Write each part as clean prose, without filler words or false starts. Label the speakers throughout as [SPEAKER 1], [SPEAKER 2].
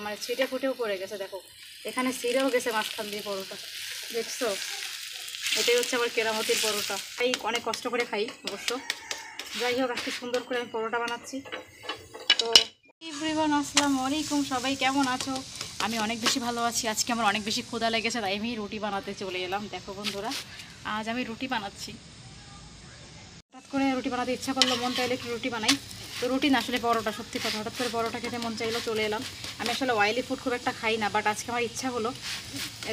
[SPEAKER 1] মানে ছিটে ফুটেও পড়ে গেছে। দেখো এখানে ছিঁড়েও গেছে মাঝখান দিয়ে পরোটা, দেখছো? এটাই হচ্ছে আমার কেরামতির পরোটা। এই অনেক কষ্ট করে খাই অবশ্য। যাই হোক, আজকে সুন্দর করে আমি পরোটা বানাচ্ছি। তো এভরিওয়ান, আসসালামু আলাইকুম। সবাই কেমন আছো? আমি অনেক বেশি ভালো আছি। আজকে আমার অনেক বেশি ক্ষুধা লেগেছে, তাই আমি রুটি বানাতে চলে এলাম। দেখো বন্ধুরা, আজ আমি রুটি বানাচ্ছি। হঠাৎ করে রুটি বানাতে ইচ্ছা করলো, মন চাইলে একটু রুটি বানাই। তো রুটি না, আসলে পরোটা। সত্যি কথা, হঠাৎ করে পরোটা খেতে মন চাইলো, চলে এলাম। আমি আসলে অয়েলি ফুড খুব একটা খাই না, বাট আজকে আমার ইচ্ছা হলো।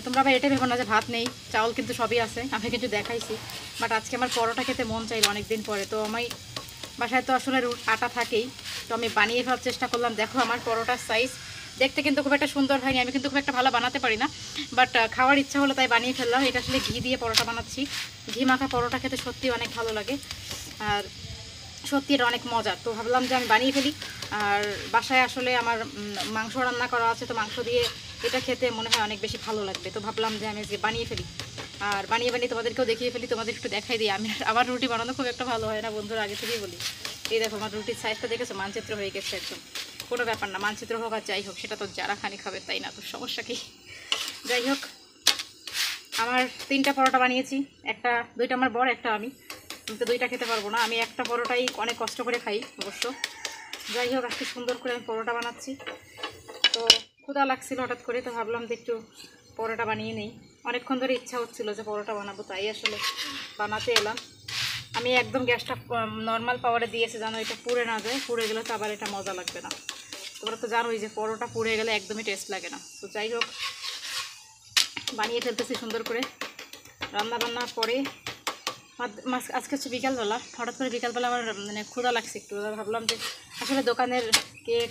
[SPEAKER 1] তোমরা আবার এটাই ভেবো না যে ভাত নেই, চাউল কিন্তু সবই আছে, আমি কিন্তু দেখাইছি। বাট আজকে আমার পরোটা খেতে মন চাইলো অনেক দিন পরে। তো আমি বাসায় তো আসলে আটা থাকেই, তো আমি বানিয়ে ফেলার চেষ্টা করলাম। দেখো আমার পরোটার সাইজ দেখতে কিন্তু খুব একটা সুন্দর হয়নি, আমি কিন্তু খুব একটা ভালো বানাতে পারি না, বাট খাওয়ার ইচ্ছা হলো তাই বানিয়ে ফেললাম। এটা আসলে ঘি দিয়ে পরোটা বানাচ্ছি। ঘি মাখা পরোটা খেতে সত্যি অনেক ভালো লাগে, আর সত্যি এটা অনেক মজার। তো ভাবলাম যে আমি বানিয়ে ফেলি। আর বাসায় আসলে আমার মাংস রান্না করা আছে, তো মাংস দিয়ে এটা খেতে মনে হয় অনেক বেশি ভালো লাগবে। তো ভাবলাম যে আমি আজকে বানিয়ে ফেলি, আর বানিয়ে তোমাদেরকেও দেখিয়ে ফেলি, তোমাদের একটু দেখাই দিই। আমার রুটি বানানো খুব একটা ভালো হয় না বন্ধুরা, আগে থেকেই বলি। এই দেখো আমার রুটির সাইজটা দেখেছো, মানচিত্র হয়ে গেছে একদম। কোনো ব্যাপার না, মানচিত্র হোক আর যাই হোক, সেটা তো যারা খানি খাবে, তাই না? তো সমস্যা কি? যাই হোক, আমার 3টা পরোটা বানিয়েছি। দুইটা আমার বড়, একটা আমি তো দুইটা খেতে পারবো না, আমি একটা পরোটাই অনেক কষ্ট করে খাই অবশ্য। যাই হোক, আজকে সুন্দর করে আমি পরোটা বানাচ্ছি। তো ক্ষুধা লাগছিল হঠাৎ করে, তো ভাবলাম যে একটু পরোটা বানিয়ে নেই। অনেকক্ষণ ধরে ইচ্ছা হচ্ছিল যে পরোটা বানাবো, তাই আসলে বানাতে এলাম। আমি একদম গ্যাসটা নর্মাল পাওয়ারে দিয়েছি, জানো এটা পুড়ে না যায়। পুড়ে গেলে তো আবার এটা মজা লাগবে না। তোমরা তো জানোই যে পরোটা পুড়ে গেলে একদমই টেস্ট লাগে না। তো যাই হোক, বানিয়ে ফেলতেছি সুন্দর করে। রান্না বান্নার পরে আজকে হচ্ছে বিকালবেলা, হঠাৎ করে বিকালবেলা আমার মানে ক্ষুধা লাগছে একটু। ভাবলাম যে আসলে দোকানের কেক,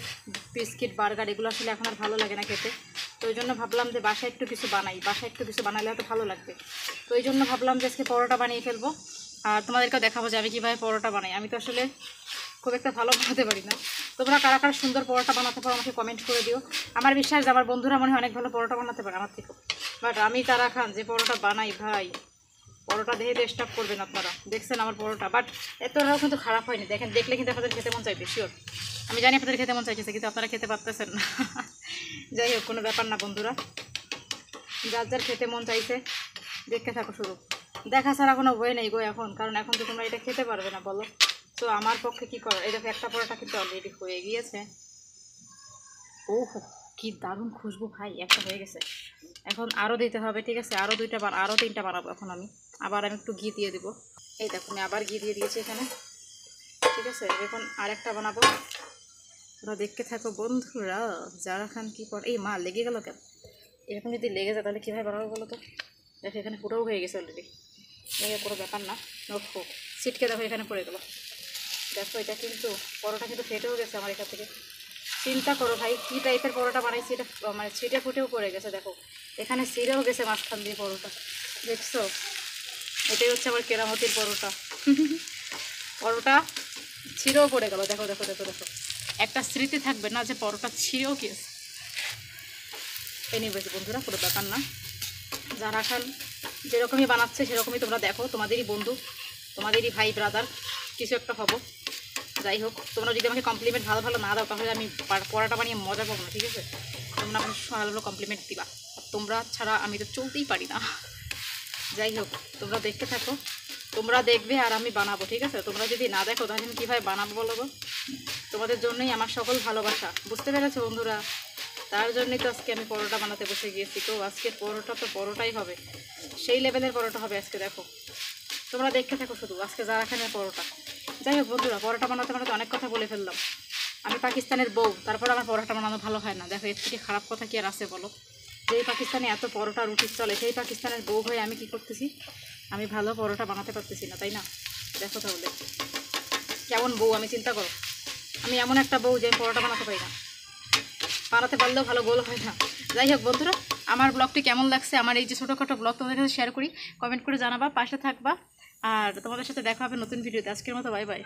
[SPEAKER 1] বিস্কিট, বার্গার এগুলো আসলে এখন আর ভালো লাগে না খেতে। তো ওই জন্য ভাবলাম যে বাসায় একটু কিছু বানাই, বাসায় একটু কিছু বানালে হয়তো ভালো লাগবে। তো ওই জন্য ভাবলাম যে আজকে পরোটা বানিয়ে ফেলবো, আর তোমাদেরকেও দেখাবো যে আমি কীভাবে পরোটা বানাই। আমি তো আসলে খুব একটা ভালো বানাতে পারি না। তোমরা কারা কারা সুন্দর পরোটা বানাতে পারো আমাকে কমেন্ট করে দিও। আমার বিশ্বাস যে আমার বন্ধুরা মনে হয় অনেক ভালো পরোটা বানাতে পারে আমার থেকেও, বাট আমি তারা খান যে পরোটা বানাই, ভাই পরোটা দেখে ডিস্টার্ব করবেন আপনারা। দেখছেন আমার পরোটা, বাট এতটাও কিন্তু খারাপ হয়নি। দেখেন, দেখলে কিন্তু আপনাদের খেতে মন চাইবে শিওর। আমি জানি আপনাদের খেতে মন চাইছে, কিন্তু আপনারা খেতে পারতেছেন না। যাই হোক, কোনো ব্যাপার না বন্ধুরা, যার যার খেতে মন চাইছে দেখতে থাকো শুরু। দেখা ছাড়া কোনো ওয়ে নেই গো এখন, কারণ এখন তো তোমরা এটা খেতে পারবে না, বলো। তো আমার পক্ষে কী করার। এই দেখো একটা পরোটা কিন্তু অলরেডি হয়ে গিয়েছে। ওহো, কি দারুণ খুশবু ভাই, একটা হয়ে গেছে। এখন আরও দিতে হবে, ঠিক আছে? আরও 3টা বানাবো এখন আমি। আবার আমি একটু ঘি দিয়ে দিব। এই দেখো আমি আবার ঘি দিয়ে দিয়েছি এখানে, ঠিক আছে? এখন আরেকটা বানাবো, তোমরা দেখতে থাকো বন্ধুরা। যারা খান কি পর এই মা লেগে গেল কেন? এরকম যদি লেগে যায় তাহলে কীভাবে বানাবো বলো তো? দেখো এখানে ফুটোও হয়ে গেছে অলরেডি। লেগে কোনো ব্যাপার না, ওহো ছিটকে দেখো এখানে পড়ে গেলো। দেখো এটা কিন্তু পরোটা কিন্তু ফেটেও গেছে আমার এখান থেকে। চিন্তা করো ভাই, কী টাইপের পরোটা বানাইছি। এটা মানে ছিটে ফুটেও পড়ে গেছে। দেখো এখানে ছিঁড়েও গেছে মাঝখান দিয়ে পরোটা, দেখছো? এটাই হচ্ছে আমার কেরামতির পরোটা। পরোটা ছিঁড়েও পড়ে গেল। দেখো দেখো দেখো দেখো, একটা স্মৃতি থাকবে না যে পরোটা ছিঁড়েও গেছে। এনিওয়েজ বন্ধুরা, কোনো ব্যাপার না। যারা খান যেরকমই বানাচ্ছে সেরকমই তোমরা দেখো, তোমাদেরই বন্ধু, তোমাদেরই ভাই ব্রাদার কিছু একটা হবো। যাই হোক, তোমরা যদি আমাকে কমপ্লিমেন্ট ভালো ভালো না দাও তাহলে আমি পরোটা বানিয়ে মজা পাবো না, ঠিক আছে? তোমরা আমাকে ভালো ভালো কমপ্লিমেন্ট দিবা, আর তোমরা ছাড়া আমি তো চলতেই পারি না। যাই হোক, তোমরা দেখতে থাকো, তোমরা দেখবে আর আমি বানাবো, ঠিক আছে? তোমরা যদি না দেখো তাহলে আমি কীভাবে বানাবো বলো গো? তোমাদের জন্যই আমার সকল ভালোবাসা, বুঝতে পেরেছো বন্ধুরা? তার জন্যই তো আজকে আমি পরোটা বানাতে বসে গিয়েছি। তো আজকের পরোটা তো পরোটাই হবে, সেই লেভেলের পরোটা হবে আজকে। দেখো তোমরা দেখতে থাকো শুধু, আজকে যারা খানের পরোটা। যাই হোক বন্ধুরা, পরোটা বানাতে বানাতে অনেক কথা বলে ফেললাম। আমি পাকিস্তানের বউ, তারপর আমার পরোটা বানানো ভালো হয় না। দেখো এর থেকে খারাপ কথা কি আর আছে বলো? যেই পাকিস্তানে এত পরোটা রুটি চলে, সেই পাকিস্তানের বউ হয়ে আমি কি করতেছি? আমি ভালো পরোটা বানাতে পারতেছি না, তাই না? দেখো তাহলে কেমন বউ আমি, চিন্তা করো। আমি এমন একটা বউ যে আমি পরোটা বানাতে পারি না, বানাতে পারলেও ভালো গোল হয় না। যাই হোক বন্ধুরা, আমার ব্লগটি কেমন লাগছে, আমার এই যে ছোটোখাটো ব্লগ তোমাদের কাছে শেয়ার করি, কমেন্ট করে জানাবা, পাশে থাকবা। আর তোমাদের সাথে দেখা হবে নতুন ভিডিওতে। আজকের মতো বাই বাই।